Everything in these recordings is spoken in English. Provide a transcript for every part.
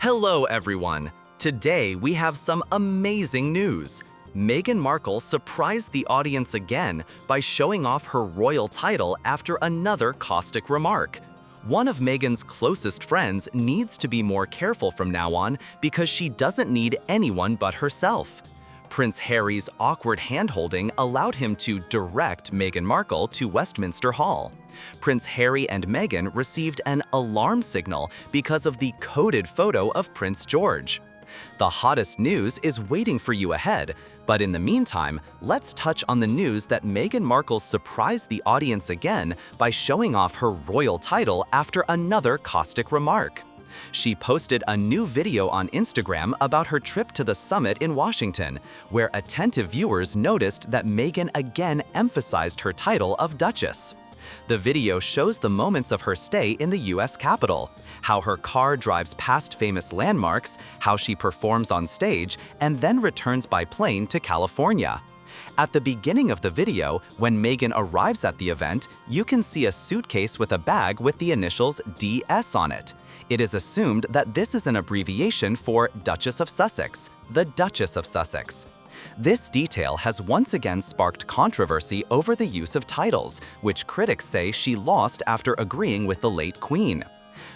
Hello everyone! Today we have some amazing news. Meghan Markle surprised the audience again by showing off her royal title after another caustic remark. One of Meghan's closest friends needs to be more careful from now on because she doesn't need anyone but herself. Prince Harry's awkward hand-holding allowed him to direct Meghan Markle to Westminster Hall. Prince Harry and Meghan received an alarm signal because of the coded photo of Prince George. The hottest news is waiting for you ahead, but in the meantime, let's touch on the news that Meghan Markle surprised the audience again by showing off her royal title after another caustic remark. She posted a new video on Instagram about her trip to the summit in Washington, where attentive viewers noticed that Meghan again emphasized her title of Duchess. The video shows the moments of her stay in the US Capitol, how her car drives past famous landmarks, how she performs on stage, and then returns by plane to California. At the beginning of the video, when Meghan arrives at the event, you can see a suitcase with a bag with the initials DS on it. It is assumed that this is an abbreviation for Duchess of Sussex, the Duchess of Sussex. This detail has once again sparked controversy over the use of titles, which critics say she lost after agreeing with the late Queen.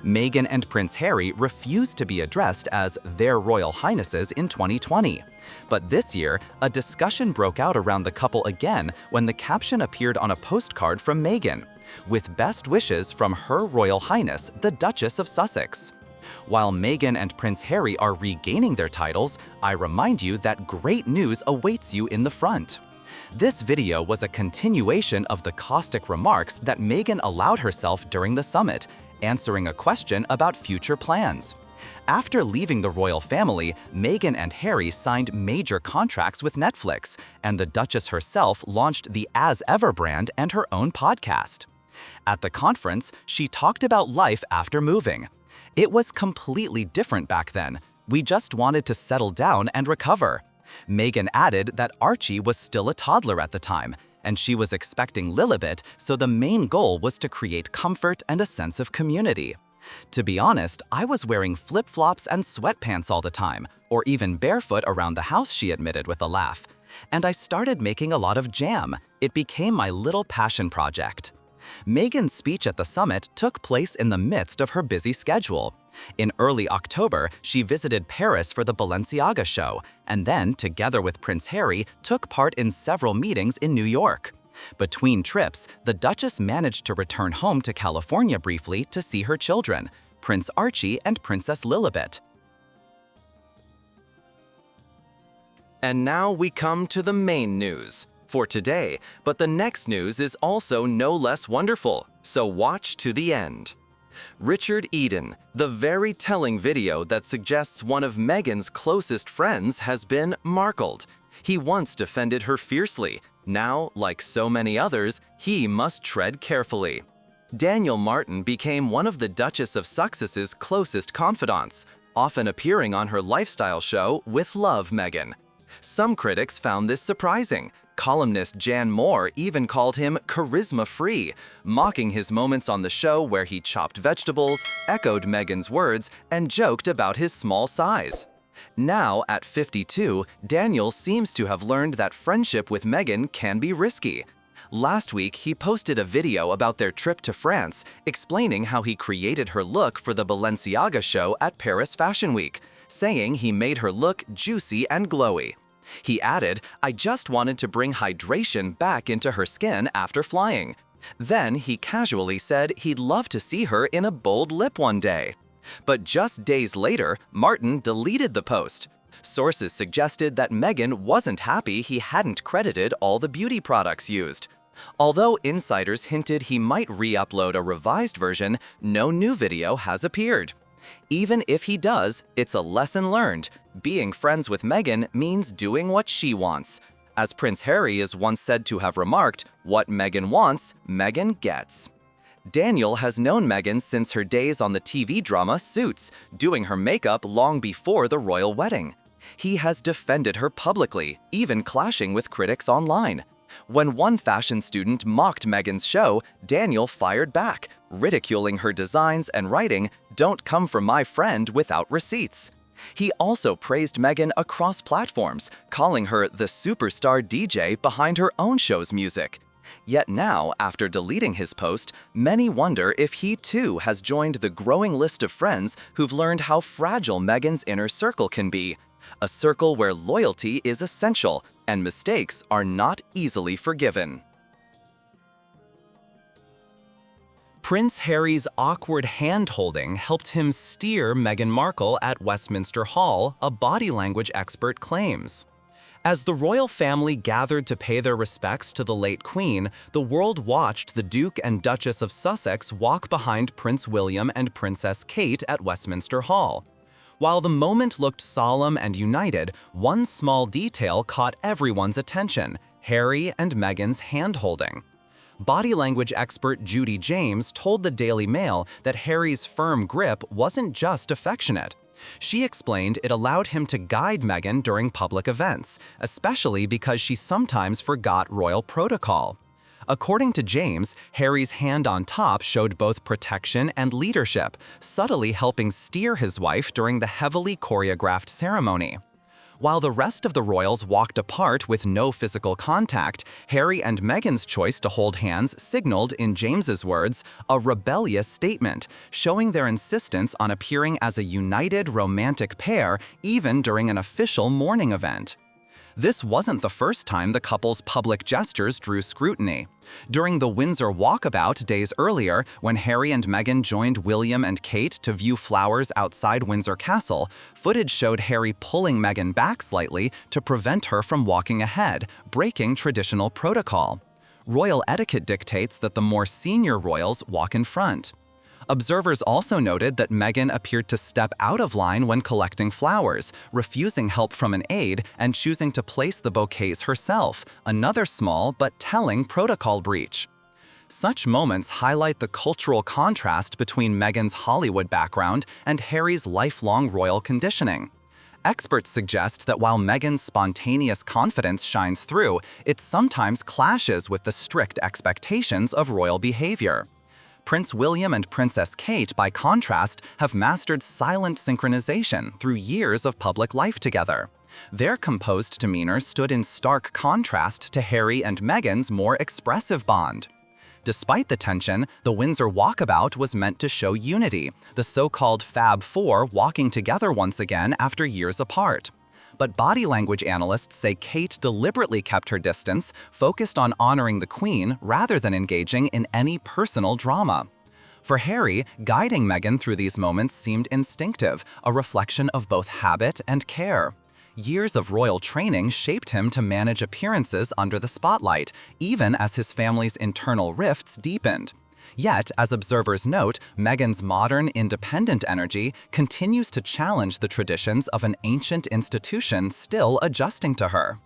Meghan and Prince Harry refused to be addressed as their Royal Highnesses in 2020. But this year, a discussion broke out around the couple again when the caption appeared on a postcard from Meghan, with best wishes from Her Royal Highness, the Duchess of Sussex. While Meghan and Prince Harry are regaining their titles, I remind you that great news awaits you in the front. This video was a continuation of the caustic remarks that Meghan allowed herself during the summit, answering a question about future plans. After leaving the royal family, Meghan and Harry signed major contracts with Netflix, and the Duchess herself launched the As Ever brand and her own podcast. At the conference, she talked about life after moving. It was completely different back then. We just wanted to settle down and recover. Meghan added that Archie was still a toddler at the time, and she was expecting Lilibet, so the main goal was to create comfort and a sense of community. To be honest, I was wearing flip-flops and sweatpants all the time, or even barefoot around the house, she admitted with a laugh. And I started making a lot of jam. It became my little passion project. Meghan's speech at the summit took place in the midst of her busy schedule. In early October, she visited Paris for the Balenciaga show, and then, together with Prince Harry, took part in several meetings in New York. Between trips, the Duchess managed to return home to California briefly to see her children, Prince Archie and Princess Lilibet. And now we come to the main news for today, but the next news is also no less wonderful, so watch to the end. Richard Eden, the very telling video that suggests one of Meghan's closest friends has been Markled. He once defended her fiercely. Now, like so many others, he must tread carefully. Daniel Martin became one of the Duchess of Sussex's closest confidants, often appearing on her lifestyle show With Love, Meghan. Some critics found this surprising. Columnist Jan Moore even called him charisma-free, mocking his moments on the show where he chopped vegetables, echoed Meghan's words, and joked about his small size. Now, at 52, Daniel seems to have learned that friendship with Meghan can be risky. Last week, he posted a video about their trip to France, explaining how he created her look for the Balenciaga show at Paris Fashion Week, saying he made her look juicy and glowy. He added, "I just wanted to bring hydration back into her skin after flying." Then he casually said he'd love to see her in a bold lip one day. But just days later, Martin deleted the post. Sources suggested that Meghan wasn't happy he hadn't credited all the beauty products used. Although insiders hinted he might re-upload a revised version, no new video has appeared. Even if he does, it's a lesson learned. Being friends with Meghan means doing what she wants. As Prince Harry is once said to have remarked, "What Meghan wants, Meghan gets." Daniel has known Meghan since her days on the TV drama Suits, doing her makeup long before the royal wedding. He has defended her publicly, even clashing with critics online. When one fashion student mocked Meghan's show, Daniel fired back, ridiculing her designs and writing, "Don't come for my friend without receipts." He also praised Meghan across platforms, calling her the superstar DJ behind her own show's music. Yet now, after deleting his post, many wonder if he too has joined the growing list of friends who've learned how fragile Meghan's inner circle can be. A circle where loyalty is essential and mistakes are not easily forgiven. Prince Harry's awkward hand-holding helped him steer Meghan Markle at Westminster Hall, a body language expert claims. As the royal family gathered to pay their respects to the late Queen, the world watched the Duke and Duchess of Sussex walk behind Prince William and Princess Kate at Westminster Hall. While the moment looked solemn and united, one small detail caught everyone's attention: Harry and Meghan's hand-holding. Body language expert Judy James told the Daily Mail that Harry's firm grip wasn't just affectionate. She explained it allowed him to guide Meghan during public events, especially because she sometimes forgot royal protocol. According to James, Harry's hand on top showed both protection and leadership, subtly helping steer his wife during the heavily choreographed ceremony. While the rest of the royals walked apart with no physical contact, Harry and Meghan's choice to hold hands signaled, in James's words, a rebellious statement, showing their insistence on appearing as a united romantic pair even during an official mourning event. This wasn't the first time the couple's public gestures drew scrutiny. During the Windsor walkabout days earlier, when Harry and Meghan joined William and Kate to view flowers outside Windsor Castle, footage showed Harry pulling Meghan back slightly to prevent her from walking ahead, breaking traditional protocol. Royal etiquette dictates that the more senior royals walk in front. Observers also noted that Meghan appeared to step out of line when collecting flowers, refusing help from an aide and choosing to place the bouquets herself, another small but telling protocol breach. Such moments highlight the cultural contrast between Meghan's Hollywood background and Harry's lifelong royal conditioning. Experts suggest that while Meghan's spontaneous confidence shines through, it sometimes clashes with the strict expectations of royal behavior. Prince William and Princess Kate, by contrast, have mastered silent synchronization through years of public life together. Their composed demeanor stood in stark contrast to Harry and Meghan's more expressive bond. Despite the tension, the Windsor walkabout was meant to show unity, the so-called Fab Four walking together once again after years apart. But body language analysts say Kate deliberately kept her distance, focused on honoring the Queen rather than engaging in any personal drama. For Harry, guiding Meghan through these moments seemed instinctive, a reflection of both habit and care. Years of royal training shaped him to manage appearances under the spotlight, even as his family's internal rifts deepened. Yet, as observers note, Meghan's modern, independent energy continues to challenge the traditions of an ancient institution still adjusting to her.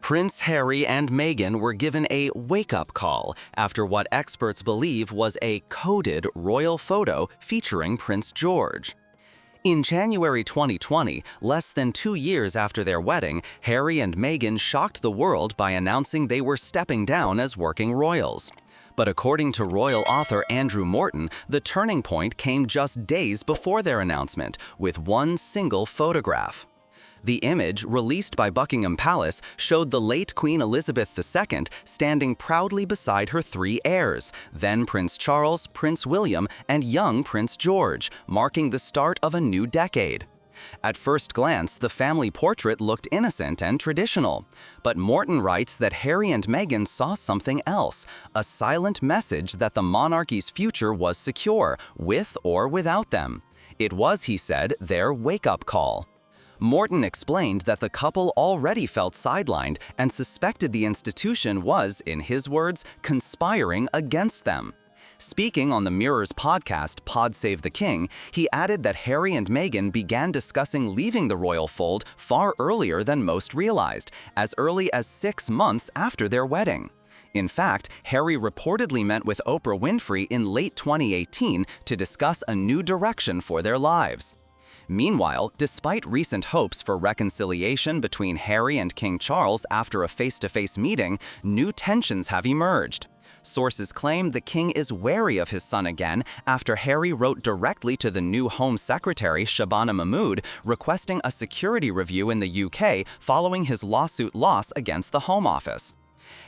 Prince Harry and Meghan were given a wake-up call after what experts believe was a coded royal photo featuring Prince George. In January 2020, less than 2 years after their wedding, Harry and Meghan shocked the world by announcing they were stepping down as working royals. But according to royal author Andrew Morton, the turning point came just days before their announcement, with one single photograph. The image, released by Buckingham Palace, showed the late Queen Elizabeth II standing proudly beside her 3 heirs, then Prince Charles, Prince William, and young Prince George, marking the start of a new decade. At first glance, the family portrait looked innocent and traditional. But Morton writes that Harry and Meghan saw something else, a silent message that the monarchy's future was secure, with or without them. It was, he said, their wake-up call. Morton explained that the couple already felt sidelined and suspected the institution was, in his words, conspiring against them. Speaking on the Mirror's podcast, Pod Save the King, he added that Harry and Meghan began discussing leaving the royal fold far earlier than most realized, as early as 6 months after their wedding. In fact, Harry reportedly met with Oprah Winfrey in late 2018 to discuss a new direction for their lives. Meanwhile, despite recent hopes for reconciliation between Harry and King Charles after a face-to-face meeting, new tensions have emerged. Sources claim the king is wary of his son again after Harry wrote directly to the new Home Secretary Shabana Mahmood requesting a security review in the UK following his lawsuit loss against the Home Office.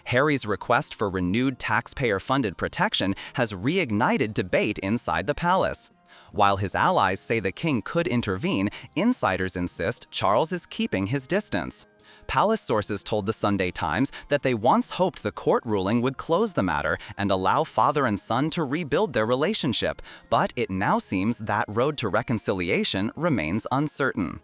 Harry's request for renewed taxpayer-funded protection has reignited debate inside the palace. While his allies say the king could intervene, insiders insist Charles is keeping his distance. Palace sources told the Sunday Times that they once hoped the court ruling would close the matter and allow father and son to rebuild their relationship, but it now seems that road to reconciliation remains uncertain.